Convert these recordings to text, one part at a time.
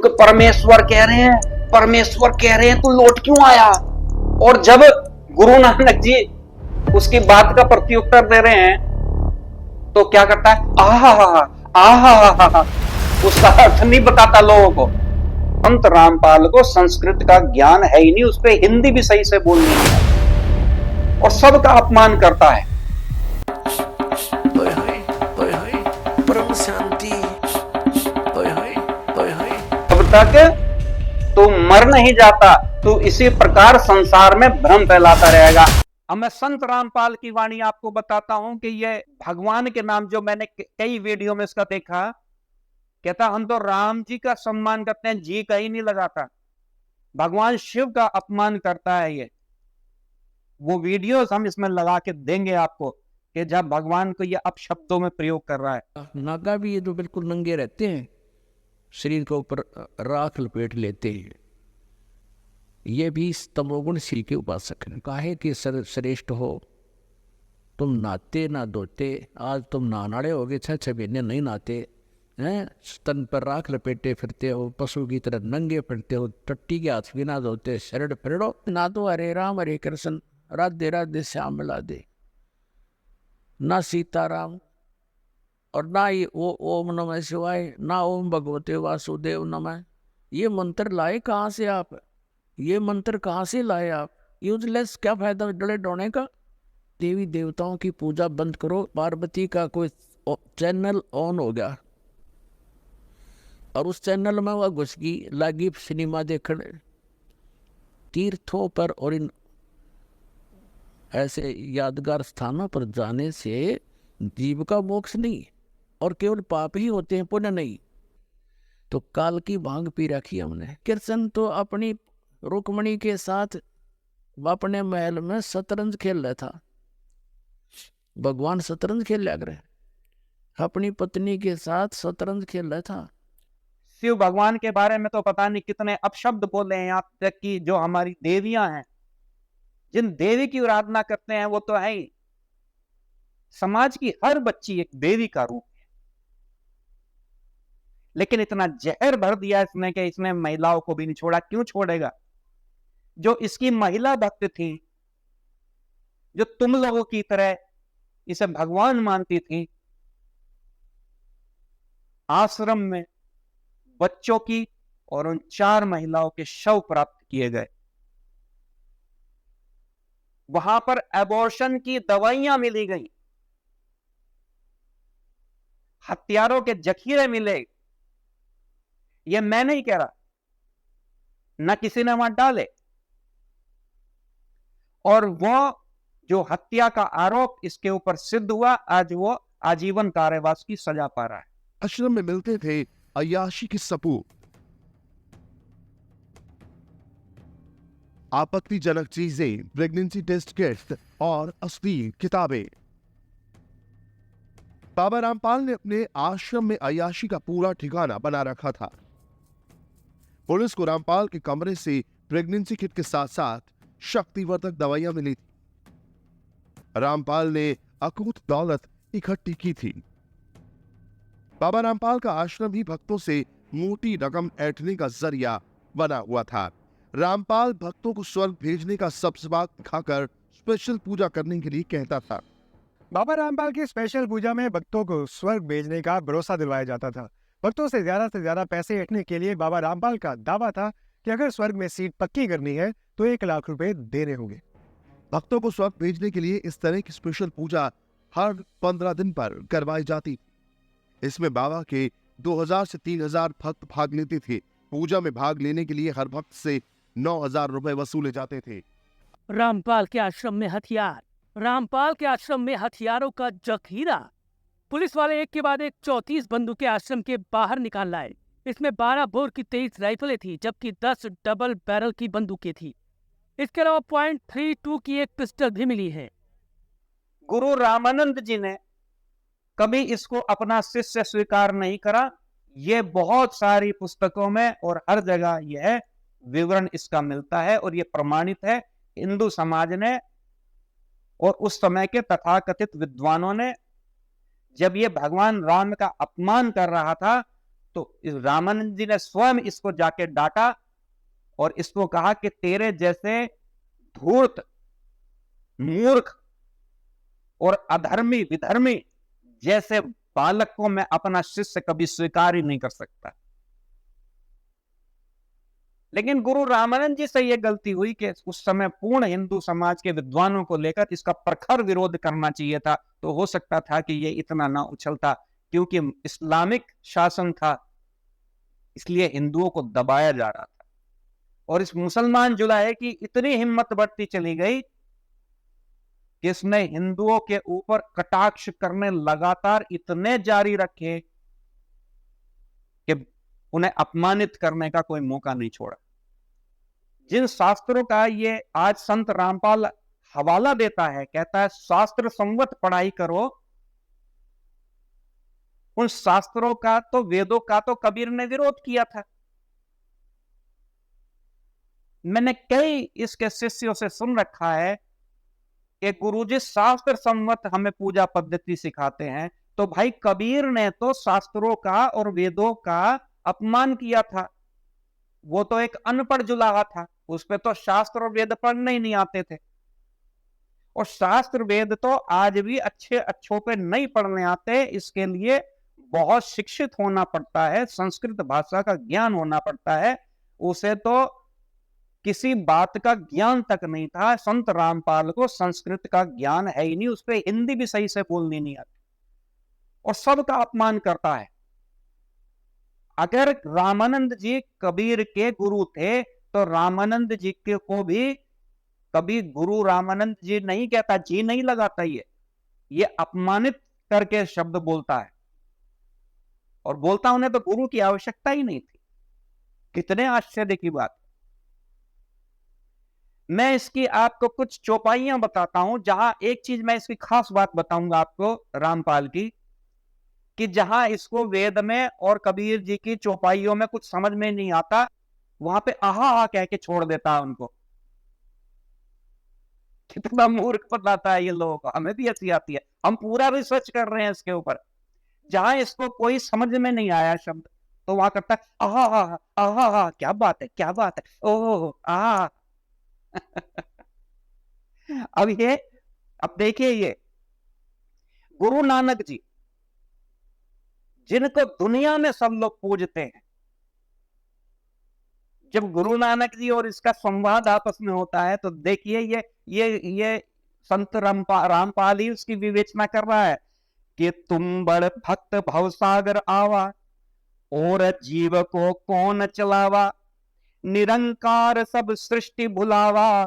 परमेश्वर कह रहे हैं, परमेश्वर कह रहे हैं, तू लौट क्यों आया? और जब गुरु नानक जी उसकी बात का प्रत्युत्तर दे रहे हैं तो क्या करता है? आहा, उसका अर्थ नहीं बताता लोगों को। संत रामपाल को संस्कृत का ज्ञान है ही नहीं, उस पर हिंदी भी सही से बोलनी है और सबका अपमान करता है। परम शांति। तब तक तू मर नहीं जाता, तू इसी प्रकार संसार में भ्रम फैलाता रहेगा। अब मैं संत रामपाल की वाणी आपको बताता हूं कि ये भगवान के नाम, जो मैंने कई वीडियो में इसका देखा, कहता हम तो राम जी का सम्मान करते हैं, जी कहीं नहीं लगाता, भगवान शिव का अपमान करता है। ये वो वीडियोस हम इसमें लगा के देंगे आपको कि जब भगवान को ये अपशब्दों में प्रयोग कर रहा है। नागा भी ये जो बिल्कुल नंगे रहते हैं, शरीर के ऊपर राख लपेट लेते हैं, ये भी तमोगुण श्री के उपासक हैं। काहे कि श्रेष्ठ हो, तुम नाते ना धोते, आज तुम नहानाड़े हो गए, 6 महीने नहीं नहाते हैं, तन पर राख लपेटे फिरते हो, पशु की तरह नंगे फिरते हो, टट्टी के हाथ भी ना धोते, शरण फिरो ना तो हरे राम हरे कृष्ण राधे राधे श्याम मिला दे, ना सीताराम और ना ये ओम नमः शिवाय, ना ओम भगवते वासुदेव नमः। ये मंत्र लाए कहाँ से आप? ये मंत्र कहाँ से लाए आप? यूजलेस, क्या फायदा डले डोने का? देवी देवताओं की पूजा बंद करो। पार्वती का कोई चैनल ऑन हो गया और उस चैनल में वह घुस गई, लगी सिनेमा देखने। तीर्थों पर और इन ऐसे यादगार स्थानों पर जाने से जीव का मोक्ष नहीं और केवल पाप ही होते हैं, पुण्य नहीं। तो काल की भांग पी रखी हमने। कृष्ण तो अपनी रुक्मणी के साथ अपने महल में शतरंज खेल रहा था। भगवान शतरंज खेल लग रहे, अपनी पत्नी के साथ शतरंज खेल रहा था। शिव भगवान के बारे में तो पता नहीं कितने अपशब्द बोले हैं, यहाँ तक कि जो हमारी देवियां हैं, जिन देवी की आराधना करते हैं, वो तो है ही, समाज की हर बच्ची एक देवी का रूप है। लेकिन इतना जहर भर दिया इसने कि इसने महिलाओं को भी नहीं छोड़ा। क्यों छोड़ेगा? जो इसकी महिला भक्त थी, जो तुम लोगों की तरह इसे भगवान मानती थी, आश्रम में बच्चों की और उन 4 महिलाओं के शव प्राप्त किए गए। वहां पर एबॉर्शन की दवाइयां मिली गई, हथियारों के जखीरे मिले। ये मैं नहीं कह रहा, ना किसी ने वहां डाले। और वो जो हत्या का आरोप इसके ऊपर सिद्ध हुआ, आज वो आजीवन कारावास की सजा पा रहा है। आश्रम में मिलते थे अय्याशी के सबूत, आपत्तिजनक चीजें, प्रेगनेंसी टेस्ट किट और अश्लील किताबें। बाबा रामपाल ने अपने आश्रम में अय्याशी का पूरा ठिकाना बना रखा था। पुलिस को रामपाल के कमरे से प्रेगनेंसी किट के साथ साथ शक्तिवर्धक दवाइयां मिली थी। रामपाल ने अकूत दौलत इकट्ठी की थी। बाबा रामपाल का आश्रम ही भक्तों से मोटी रकम ऐंठने का जरिया बना हुआ था। रामपाल भक्तों को स्वर्ग भेजने का सब्सबाग खाकर स्पेशल पूजा करने के लिए कहता था। बाबा रामपाल की स्पेशल पूजा में भक्तों को स्वर्ग भेजने का भरोसा दिलवाया जाता था। भक्तों से ज्यादा पैसे ऐंठने के लिए बाबा रामपाल का दावा था कि अगर स्वर्ग में सीट पक्की करनी है तो 1 लाख रुपए देने होंगे। भक्तों को स्वर्ग भेजने के लिए इस तरह की स्पेशल पूजा हर 15 दिन पर करवाई जाती। इसमें बाबा के 2000 से 3000 भक्त भाग लेते थे। पूजा में भाग लेने के लिए हर भक्त से 9000 रुपए वसूले जाते थे। रामपाल के आश्रम में हथियार। रामपाल के आश्रम में हथियारों का जखीरा। पुलिस वाले एक के बाद एक 34 बंदूकें आश्रम के बाहर निकाल लाए। इसमें 12 बोर की 23 राइफलें थी, जबकि 10 डबल बैरल की बंदूकें थी। इसके अलावा .32 की एक पिस्टल भी मिली है। गुरु रामानंद जी ने कभी इसको अपना शिष्य स्वीकार नहीं करा। ये बहुत सारी पुस्तकों में और हर जगह यह विवरण इसका मिलता है और यह प्रमाणित है। हिंदू समाज ने और उस समय के तथाकथित विद्वानों ने, जब ये भगवान राम का अपमान कर रहा था, तो इस रामानंद जी ने स्वयं इसको जाके डांटा और इसको कहा कि तेरे जैसे धूर्त, मूर्ख और अधर्मी विधर्मी जैसे बालक को मैं अपना शिष्य कभी स्वीकार ही नहीं कर सकता। लेकिन गुरु रामानंद जी से यह गलती हुई कि उस समय पूर्ण हिंदू समाज के विद्वानों को लेकर इसका प्रखर विरोध करना चाहिए था, तो हो सकता था कि यह इतना ना उछलता, क्योंकि इस्लामिक शासन था, इसलिए हिंदुओं को दबाया जा रहा था। और इस मुसलमान जुलाहे की इतनी हिम्मत बढ़ती चली गई कि इसने हिंदुओं के ऊपर कटाक्ष करने लगातार इतने जारी रखे कि उन्हें अपमानित करने का कोई मौका नहीं छोड़ा। जिन शास्त्रों का ये आज संत रामपाल हवाला देता है, कहता है शास्त्र संवत पढ़ाई करो, उन शास्त्रों का तो, वेदों का तो कबीर ने विरोध किया था। मैंने कई इसके शिष्यों से सुन रखा है कि गुरुजी शास्त्र संवत हमें पूजा पद्धति सिखाते हैं, तो भाई कबीर ने तो शास्त्रों का और वेदों का अपमान किया था। वो तो एक अनपढ़ जुलाहा था, उस पे तो शास्त्र और वेद पढ़ने ही नहीं आते थे। और शास्त्र वेद तो आज भी अच्छे अच्छों पे नहीं पढ़ने आते, इसके लिए बहुत शिक्षित होना पड़ता है, संस्कृत भाषा का ज्ञान होना पड़ता है। उसे तो किसी बात का ज्ञान तक नहीं था। संत रामपाल को संस्कृत का ज्ञान है ही नहीं, उस पर हिंदी भी सही से बोलनी नहीं आती और सबका अपमान करता है। अगर रामानंद जी कबीर के गुरु थे तो रामानंद जी के को भी कभी गुरु रामानंद जी नहीं कहता, जी नहीं लगाता, ये अपमानित करके शब्द बोलता है। और बोलता उन्हें तो गुरु की आवश्यकता ही नहीं थी। कितने आश्चर्य की बात। मैं इसकी आपको कुछ चौपाइयां बताता हूं, जहां एक चीज मैं इसकी खास बात बताऊंगा आपको रामपाल की, कि जहां इसको वेद में और कबीर जी की चौपाइयों में कुछ समझ में नहीं आता, वहां पे आहा कह के छोड़ देता है उनको। कितना मूर्ख बताता है ये लोगों को, हमें भी हंसी आती है। हम पूरा रिसर्च कर रहे हैं इसके ऊपर, जहां इसको कोई समझ में नहीं आया शब्द, तो वहां करता है आहा आहा, क्या बात है, क्या बात है, ओह आ अब देखिए ये गुरु नानक जी, जिनको दुनिया में सब लोग पूजते हैं, जब गुरु नानक जी और इसका संवाद आपस में होता है, तो देखिए ये संत रामपाल ही उसकी विवेचना कर रहा है कि तुम बड़ भक्त भवसागर आवा, और जीव को कौन चलावा, निरंकार सब सृष्टि भुलावा,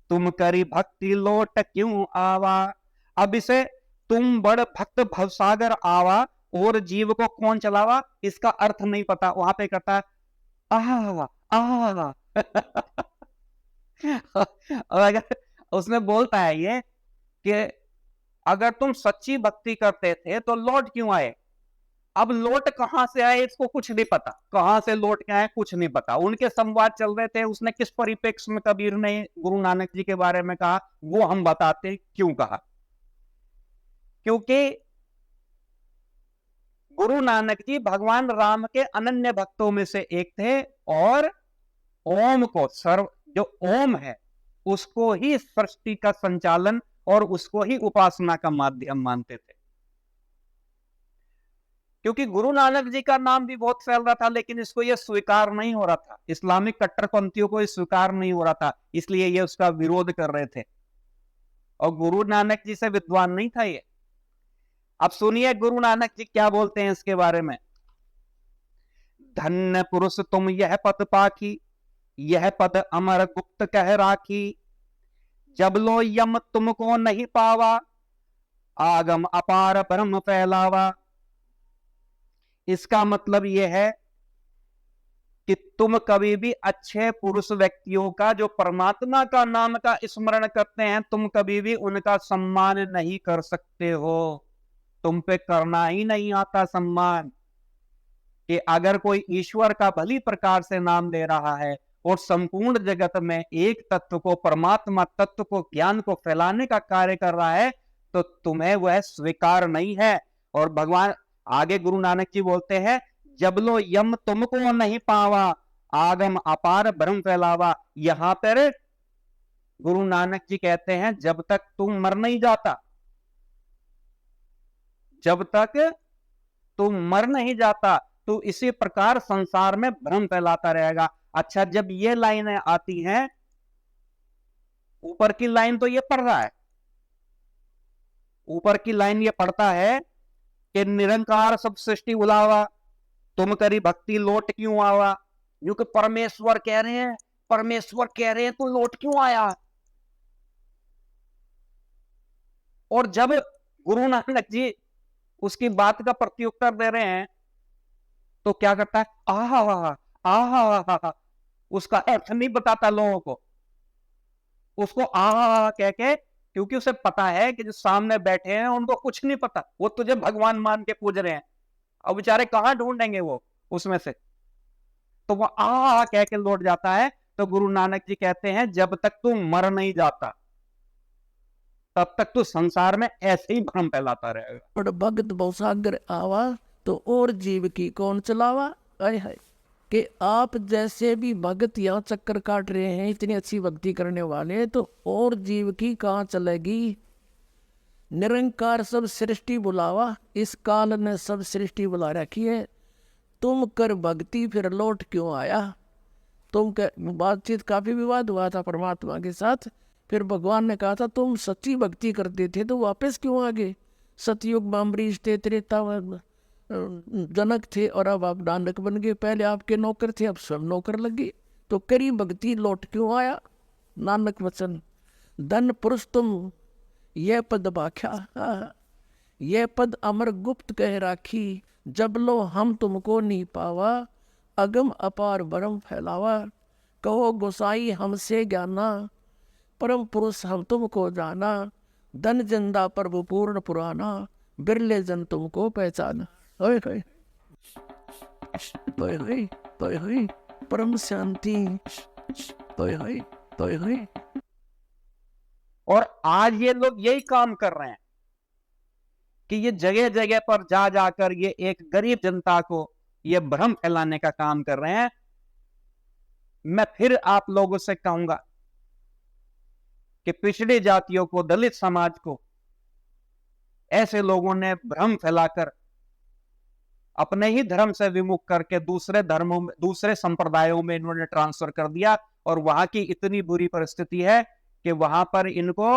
तुम करी भक्ति लोट क्यों आवा। अब इसे तुम बड़ भक्त भवसागर आवा और जीव को कौन चलावा, इसका अर्थ नहीं पता, वहां पे करता है आहा आहा और अगर उसमें बोलता है ये कि अगर तुम सच्ची भक्ति करते थे तो लौट क्यों आए। अब लौट कहां से आए इसको कुछ नहीं पता, कहां से लौट के आए कुछ नहीं पता। उनके संवाद चल रहे थे, उसने किस परिप्रेक्ष्य में कबीर ने गुरु नानक जी के बारे में कहा वो हम बताते क्यों कहा। क्योंकि गुरु नानक जी भगवान राम के अनन्य भक्तों में से एक थे, और ओम को जो ओम है उसको ही सृष्टि का संचालन और उसको ही उपासना का माध्यम मानते थे। क्योंकि गुरु नानक जी का नाम भी बहुत फैल रहा था, लेकिन इसको यह स्वीकार नहीं हो रहा था, इस्लामिक कट्टरपंथियों को स्वीकार नहीं हो रहा था, इसलिए ये उसका विरोध कर रहे थे। और गुरु नानक जी से विद्वान नहीं था ये। अब सुनिए गुरु नानक जी क्या बोलते हैं इसके बारे में। धन्य पुरुष तुम यह पद पाखी, यह पद अमर गुप्त कह राखी, जब लो यम तुमको नहीं पावा, आगम अपार ब्रह्म फैलावा। इसका मतलब यह है कि तुम कभी भी अच्छे पुरुष व्यक्तियों का जो परमात्मा का नाम का स्मरण करते हैं, तुम कभी भी उनका सम्मान नहीं कर सकते हो, तुम पे करना ही नहीं आता सम्मान। कि अगर कोई ईश्वर का भली प्रकार से नाम ले रहा है और संपूर्ण जगत में एक तत्व को, परमात्मा तत्व को, ज्ञान को फैलाने का कार्य कर रहा है, तो तुम्हें वह स्वीकार नहीं है। और भगवान आगे गुरु नानक जी बोलते हैं, जब लो यम तुमको नहीं पावा, आगम अपार भ्रम फैलावा। यहां पर गुरु नानक जी कहते हैं जब तक तू मर नहीं जाता, जब तक तू मर नहीं जाता, तू इसी प्रकार संसार में भ्रम फैलाता रहेगा। अच्छा, जब ये लाइनें आती हैं, ऊपर की लाइन तो ये पढ़ रहा है, ऊपर की लाइन ये पढ़ता है कि निरंकार सब सृष्टि बुलावा, तुम करी भक्ति लौट क्यों आवा। यूं कि परमेश्वर कह रहे हैं, परमेश्वर कह रहे हैं तू लौट क्यों आया। और जब गुरु नानक जी उसकी बात का प्रत्युत्तर दे रहे हैं तो क्या करता है, आहा आहा, उसका अर्थ नहीं बताता लोगों को, उसको आहा कह के, क्योंकि उसे पता है कि जो सामने बैठे हैं उनको कुछ नहीं पता, वो तुझे भगवान मान के पूज रहे हैं, अब बेचारे कहां ढूंढेंगे वो उसमें से, तो वो आहा कह के लौट जाता है। तो गुरु नानक जी कहते हैं जब तक तू मर नहीं जाता तब तक तू संसार में ऐसे ही भ्रम फैलाता रहेगा। पर भगत बहुसागर आवा तो और जीव की कौन चलावा। आय हाय, कि आप जैसे भी भगत यहाँ चक्कर काट रहे हैं, इतनी अच्छी भक्ति करने वाले, तो और जीव की कहाँ चलेगी। निरंकार सब सृष्टि बुलावा, इस काल ने सब सृष्टि बुला रखी है, तुम कर भक्ति फिर लौट क्यों आया। तुम बातचीत काफी विवाद हुआ था परमात्मा के साथ, फिर भगवान ने कहा था तुम सच्ची भक्ति करते थे तो वापस क्यों आ गए। सतयुग में अम्बरीश थे, त्रेता जनक थे, और अब आप नानक बन गए। पहले आपके नौकर थे, अब स्वयं नौकर लग गए, तो करी भक्ति लौट क्यों आया। नानक वचन धन पुरुष तुम यह पद भाख्या, यह पद अमर गुप्त कह राखी, जब लो हम तुमको नहीं पावा, अगम अपार भरम फैलावा। कहो गोसाई हमसे ज्ञाना, परम पुरुष हम तुमको जाना, धन जिंदा प्रभु पूर्ण पुराना, बिरले जन तुमको पहचाना। ओए होए, ओए होए, ओए होए, परम शांति, ओए होए, ओए होए। और आज ये लोग यही काम कर रहे हैं कि ये जगह जगह पर जा जाकर ये एक गरीब जनता को ये भ्रम फैलाने का काम कर रहे हैं। मैं फिर आप लोगों से कहूंगा कि पिछड़ी जातियों को, दलित समाज को ऐसे लोगों ने भ्रम फैलाकर अपने ही धर्म से विमुख करके दूसरे धर्मों में, दूसरे संप्रदायों में इन्होंने ट्रांसफर कर दिया, और वहां की इतनी बुरी परिस्थिति है कि वहां पर इनको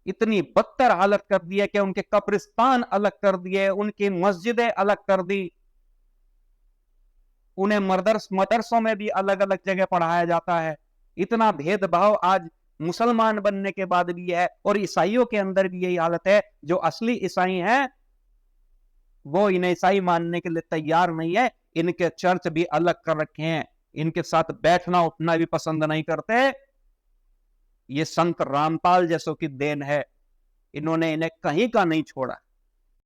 इतनी बदतर हालत कर दी है कि उनके कब्रिस्तान अलग कर दिए, उनकी मस्जिदें अलग कर दी, उन्हें मदरसों में भी अलग अलग जगह पढ़ाया जाता है। इतना भेदभाव आज मुसलमान बनने के बाद भी है, और ईसाइयों के अंदर भी यही हालत है। जो असली ईसाई हैं वो इन्हें ईसाई मानने के लिए तैयार नहीं है, इनके चर्च भी अलग कर रखे हैं, इनके साथ बैठना उठना भी पसंद नहीं करते। ये संत रामपाल जैसों की देन है, इन्होंने इन्हें कहीं का नहीं छोड़ा।